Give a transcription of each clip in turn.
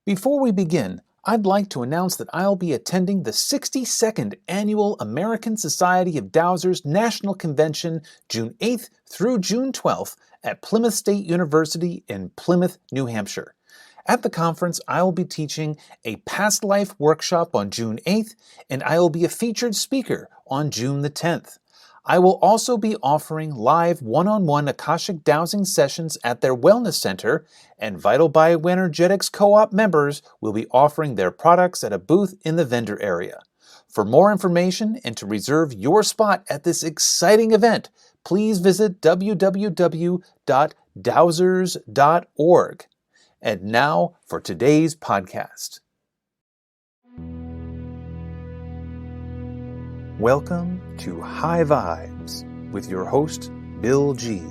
Before we begin, I'd like to announce that I'll be attending the 62nd Annual American Society of Dowsers National Convention June 8th through June 12th at Plymouth State University in Plymouth, New Hampshire. At the conference, I will be teaching a past life workshop on June 8th, and I will be a featured speaker on June the 10th. I will also be offering live one-on-one Akashic dowsing sessions at their wellness center, and Vital Bioenergetics Co-op members will be offering their products at a booth in the vendor area. For more information and to reserve your spot at this exciting event, please visit www.dowsers.org. And now for today's podcast. Welcome to High Vibes with your host, Bill G.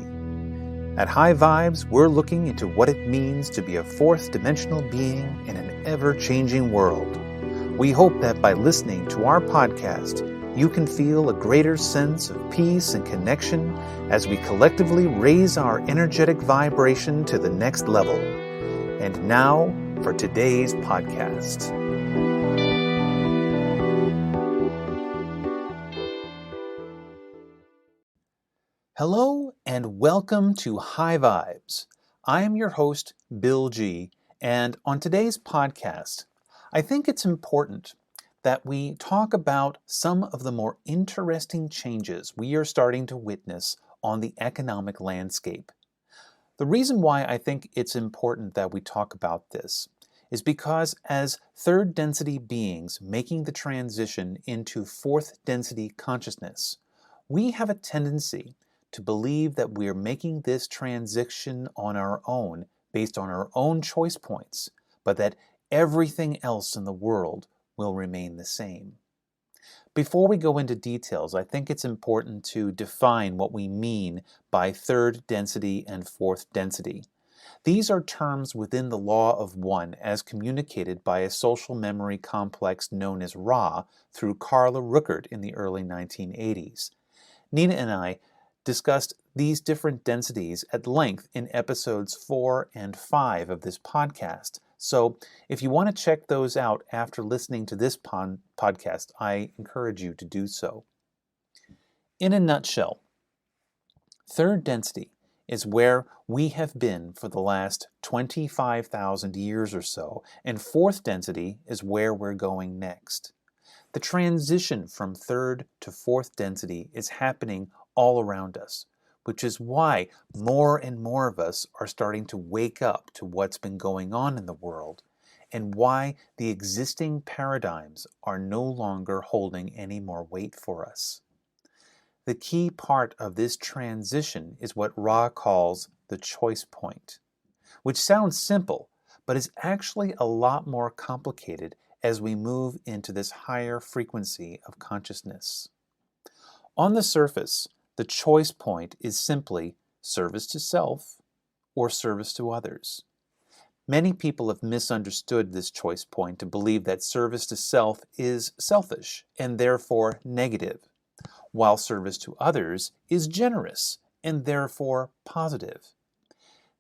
At High Vibes, we're looking into what it means to be a fourth dimensional being in an ever-changing world. We hope that by listening to our podcast, you can feel a greater sense of peace and connection as we collectively raise our energetic vibration to the next level. And now for today's podcast. Hello and welcome to High Vibes. I am your host, Bill G, and on today's podcast, I think it's important that we talk about some of the more interesting changes we are starting to witness on the economic landscape. The reason why I think it's important that we talk about this is because as third density beings making the transition into fourth density consciousness, we have a tendency to believe that we are making this transition on our own, based on our own choice points, but that everything else in the world will remain the same. Before we go into details, I think it's important to define what we mean by third density and fourth density. These are terms within the Law of One as communicated by a social memory complex known as Ra through Carla Rueckert in the early 1980s. Nina and I discussed these different densities at length in episodes 4 and 5 of this podcast. So if you want to check those out after listening to this podcast, I encourage you to do so. In a nutshell, third density is where we have been for the last 25,000 years or so, and fourth density is where we're going next. The transition from third to fourth density is happening all around us, which is why more and more of us are starting to wake up to what's been going on in the world, and why the existing paradigms are no longer holding any more weight for us. The key part of this transition is what Ra calls the choice point, which sounds simple, but is actually a lot more complicated as we move into this higher frequency of consciousness. On the surface, the choice point is simply service to self or service to others. Many people have misunderstood this choice point to believe that service to self is selfish and therefore negative, while service to others is generous and therefore positive.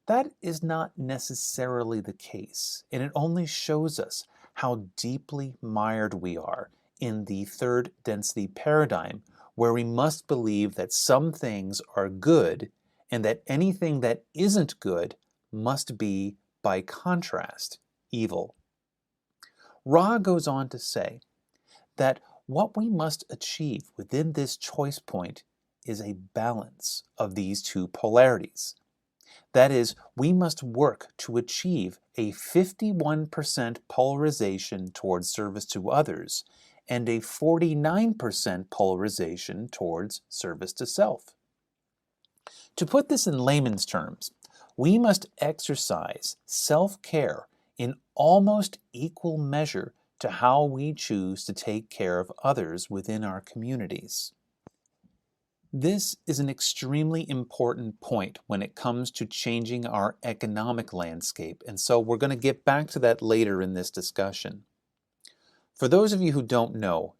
That is not necessarily the case, and it only shows us how deeply mired we are in the third density paradigm, where we must believe that some things are good and that anything that isn't good must be, by contrast, evil. Ra goes on to say that what we must achieve within this choice point is a balance of these two polarities. That is, we must work to achieve a 51% polarization towards service to others and a 49% polarization towards service to self. To put this in layman's terms, we must exercise self-care in almost equal measure to how we choose to take care of others within our communities. This is an extremely important point when it comes to changing our economic landscape, and so we're going to get back to that later in this discussion. For those of you who don't know,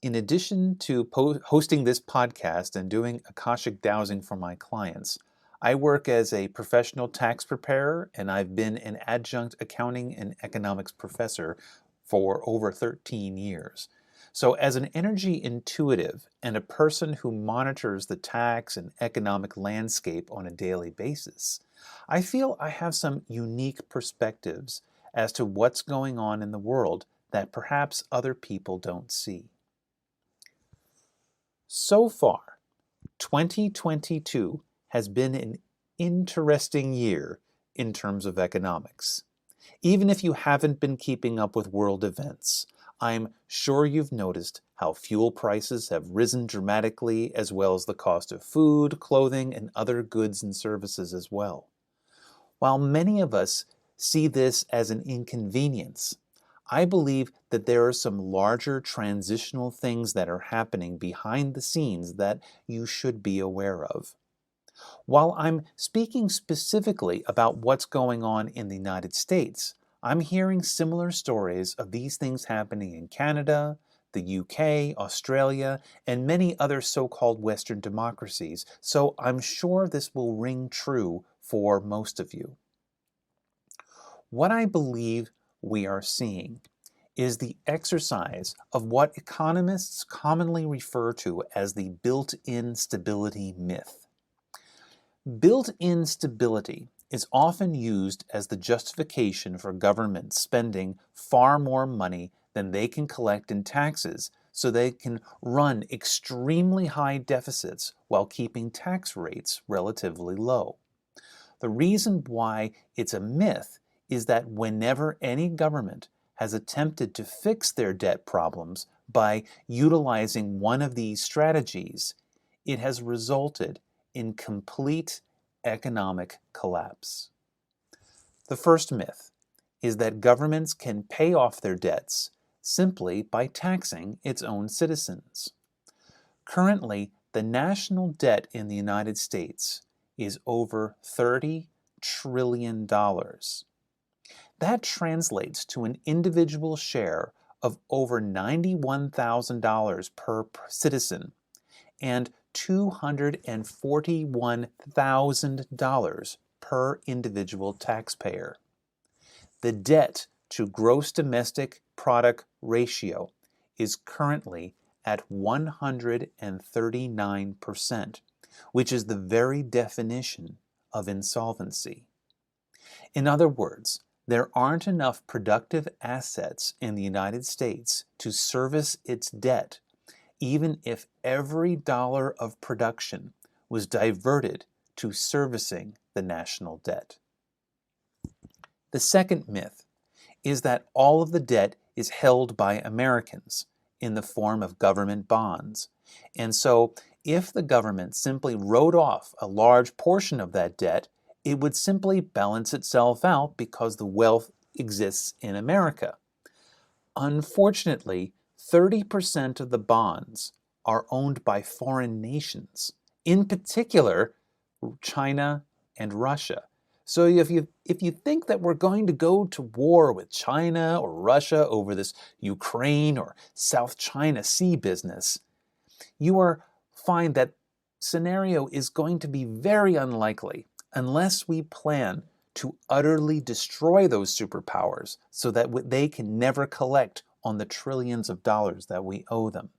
in addition to hosting this podcast and doing Akashic dowsing for my clients, I work as a professional tax preparer, and I've been an adjunct accounting and economics professor for over 13 years. So, as an energy intuitive and a person who monitors the tax and economic landscape on a daily basis, I feel I have some unique perspectives as to what's going on in the world that perhaps other people don't see. So far, 2022 has been an interesting year in terms of economics. Even if you haven't been keeping up with world events, I'm sure you've noticed how fuel prices have risen dramatically, as well as the cost of food, clothing, and other goods and services as well. While many of us see this as an inconvenience, I believe that there are some larger transitional things that are happening behind the scenes that you should be aware of. While I'm speaking specifically about what's going on in the United States, I'm hearing similar stories of these things happening in Canada, the UK, Australia, and many other so-called Western democracies, so I'm sure this will ring true for most of you. What I believe we are seeing is the exercise of what economists commonly refer to as the built-in stability myth. Built-in stability is often used as the justification for governments spending far more money than they can collect in taxes so they can run extremely high deficits while keeping tax rates relatively low. The reason why it's a myth is that whenever any government has attempted to fix their debt problems by utilizing one of these strategies, it has resulted in complete economic collapse. The first myth is that governments can pay off their debts simply by taxing its own citizens. Currently, the national debt in the United States is over $30 trillion. That translates to an individual share of over $91,000 per citizen and $241,000 per individual taxpayer. The debt to gross domestic product ratio is currently at 139%, which is the very definition of insolvency. In other words, there aren't enough productive assets in the United States to service its debt, even if every dollar of production was diverted to servicing the national debt. The second myth is that all of the debt is held by Americans in the form of government bonds. And so, if the government simply wrote off a large portion of that debt, it would simply balance itself out because the wealth exists in America. Unfortunately, 30% of the bonds are owned by foreign nations, in particular China and Russia. So if you think that we're going to go to war with China or Russia over this Ukraine or South China Sea business, you find that scenario is going to be very unlikely unless we plan to utterly destroy those superpowers so that they can never collect on the trillions of dollars that we owe them.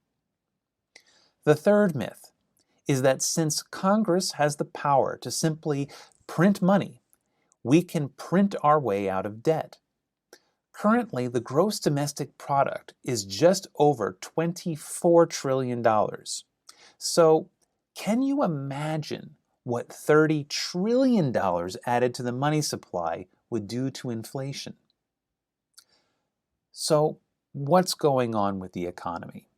The third myth is that since Congress has the power to simply print money, we can print our way out of debt. Currently, the gross domestic product is just over $24 trillion. So, can you imagine what $30 trillion added to the money supply would do to inflation? So, what's going on with the economy?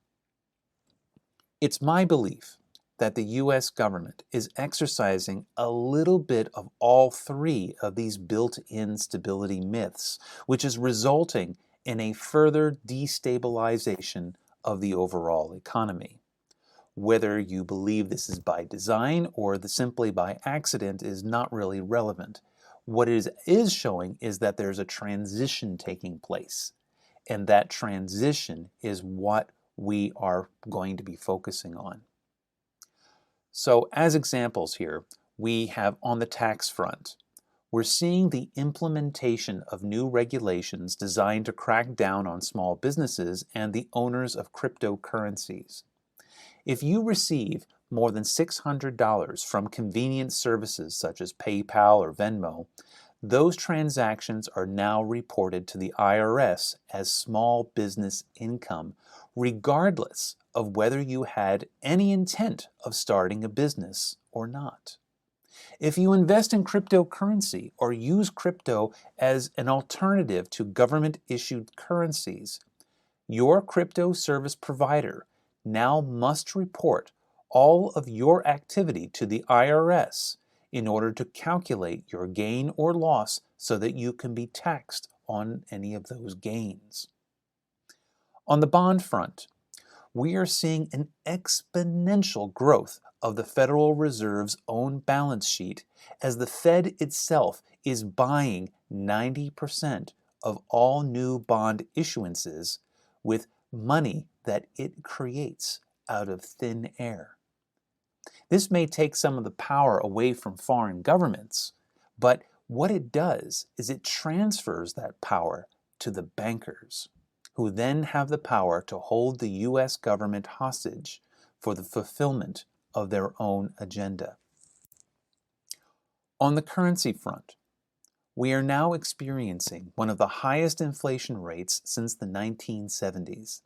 It's my belief that the U.S. government is exercising a little bit of all three of these built-in stability myths, which is resulting in a further destabilization of the overall economy. Whether you believe this is by design or simply by accident is not really relevant. What it is showing is that there's a transition taking place, and that transition is what we are going to be focusing on. So as examples here, we have on the tax front, we're seeing the implementation of new regulations designed to crack down on small businesses and the owners of cryptocurrencies. If you receive more than $600 from convenience services such as PayPal or Venmo, those transactions are now reported to the IRS as small business income, regardless of whether you had any intent of starting a business or not. If you invest in cryptocurrency or use crypto as an alternative to government-issued currencies, your crypto service provider now must report all of your activity to the IRS in order to calculate your gain or loss so that you can be taxed on any of those gains. On the bond front, we are seeing an exponential growth of the Federal Reserve's own balance sheet as the Fed itself is buying 90% of all new bond issuances with money that it creates out of thin air. This may take some of the power away from foreign governments, but what it does is it transfers that power to the bankers, who then have the power to hold the U.S. government hostage for the fulfillment of their own agenda. On the currency front, we are now experiencing one of the highest inflation rates since the 1970s.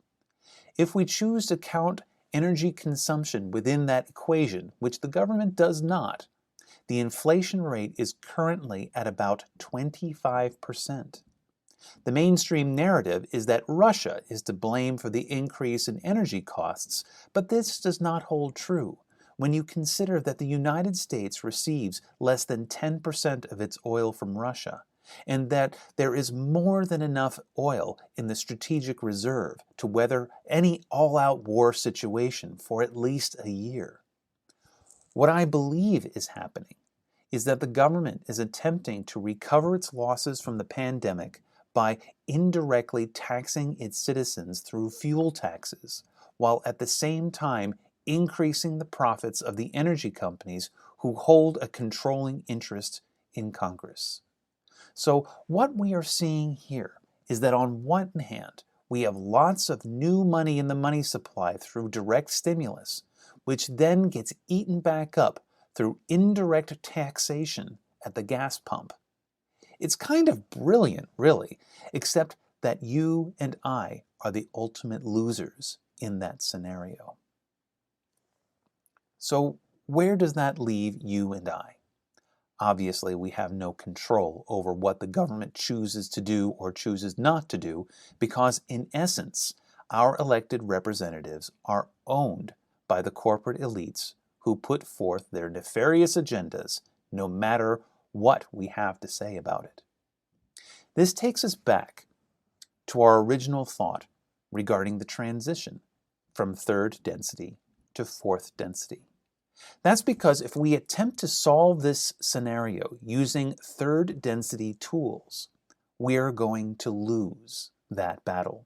If we choose to count energy consumption within that equation, which the government does not, the inflation rate is currently at about 25%. The mainstream narrative is that Russia is to blame for the increase in energy costs, but this does not hold true when you consider that the United States receives less than 10% of its oil from Russia, and that there is more than enough oil in the strategic reserve to weather any all-out war situation for at least a year. What I believe is happening is that the government is attempting to recover its losses from the pandemic by indirectly taxing its citizens through fuel taxes, while at the same time increasing the profits of the energy companies who hold a controlling interest in Congress. So what we are seeing here is that on one hand, we have lots of new money in the money supply through direct stimulus, which then gets eaten back up through indirect taxation at the gas pump. It's kind of brilliant, really, except that you and I are the ultimate losers in that scenario. So where does that leave you and I? Obviously, we have no control over what the government chooses to do or chooses not to do because, in essence, our elected representatives are owned by the corporate elites who put forth their nefarious agendas no matter what we have to say about it. This takes us back to our original thought regarding the transition from third density to fourth density. That's because if we attempt to solve this scenario using third density tools, we're going to lose that battle.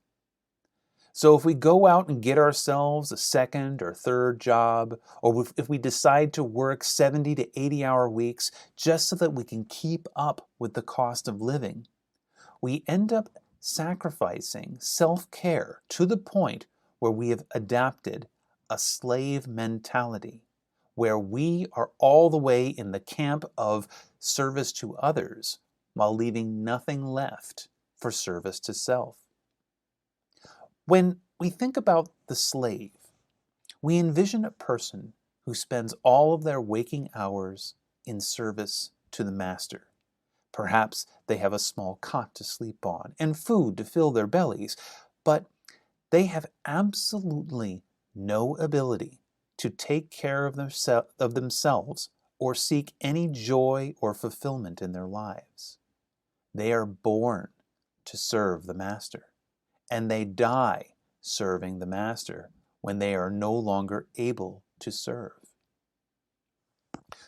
So if we go out and get ourselves a second or third job, or if we decide to work 70 to 80-hour weeks just so that we can keep up with the cost of living, we end up sacrificing self-care to the point where we have adapted a slave mentality, where we are all the way in the camp of service to others while leaving nothing left for service to self. When we think about the slave, we envision a person who spends all of their waking hours in service to the master. Perhaps they have a small cot to sleep on and food to fill their bellies, but they have absolutely no ability to take care of themselves or seek any joy or fulfillment in their lives. They are born to serve the master, and they die serving the master when they are no longer able to serve.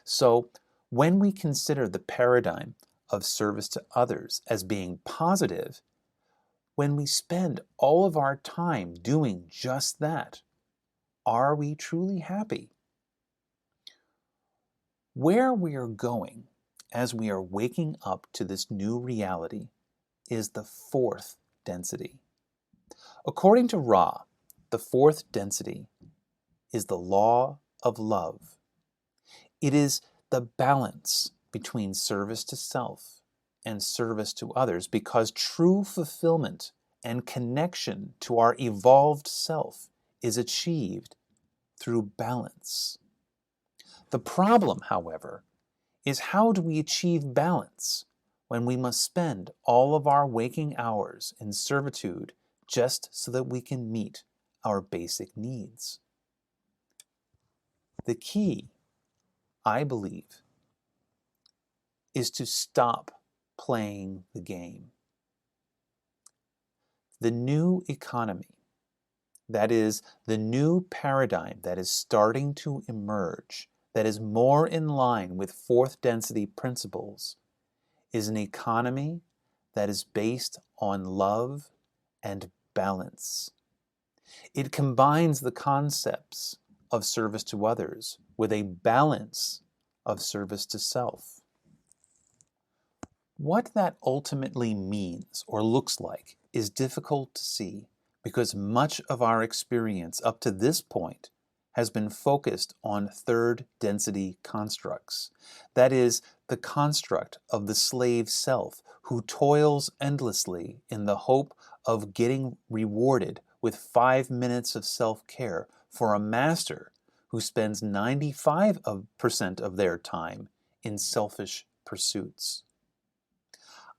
So, when we consider the paradigm of service to others as being positive, when we spend all of our time doing just that, are we truly happy? Where we are going as we are waking up to this new reality is the fourth density. According to Ra, the fourth density is the law of love. It is the balance between service to self and service to others, because true fulfillment and connection to our evolved self is achieved through balance. The problem, however, is how do we achieve balance when we must spend all of our waking hours in servitude just so that we can meet our basic needs? The key, I believe, is to stop playing the game. The new economy, that is, the new paradigm that is starting to emerge, that is more in line with fourth density principles, is an economy that is based on love and balance. It combines the concepts of service to others with a balance of service to self. What that ultimately means or looks like is difficult to see, because much of our experience up to this point has been focused on third density constructs. That is, the construct of the slave self who toils endlessly in the hope of getting rewarded with 5 minutes of self-care for a master who spends 95% of their time in selfish pursuits.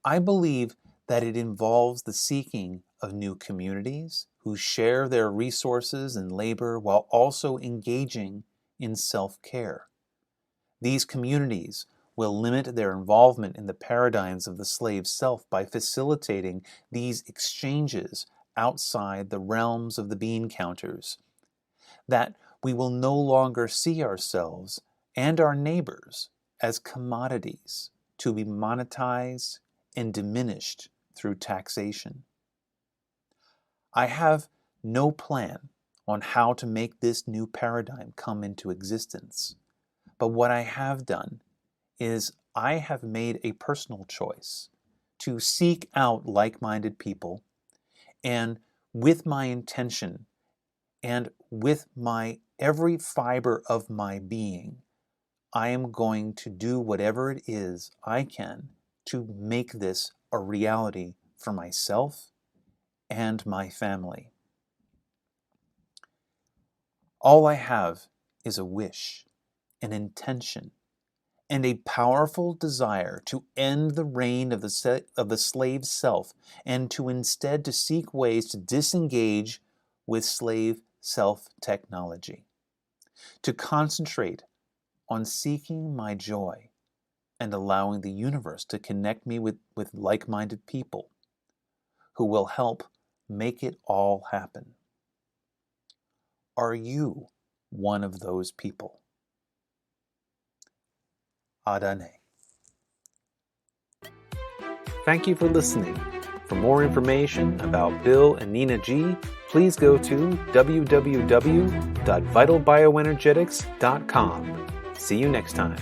I believe that it involves the seeking of new communities who share their resources and labor while also engaging in self-care. These communities will limit their involvement in the paradigms of the slave self by facilitating these exchanges outside the realms of the bean counters. That we will no longer see ourselves and our neighbors as commodities to be monetized and diminished through taxation. I have no plan on how to make this new paradigm come into existence, but what I have done is I have made a personal choice to seek out like-minded people, and with my intention and with my every fiber of my being, I am going to do whatever it is I can to make this a reality for myself and my family. All I have is a wish, an intention, and a powerful desire to end the reign of the slave self, and to instead to seek ways to disengage with slave self technology, to concentrate on seeking my joy and allowing the universe to connect me with like-minded people who will help make it all happen. Are you one of those people? Adane. Thank you for listening. For more information about Bill and Nina G, please go to www.vitalbioenergetics.com. See you next time.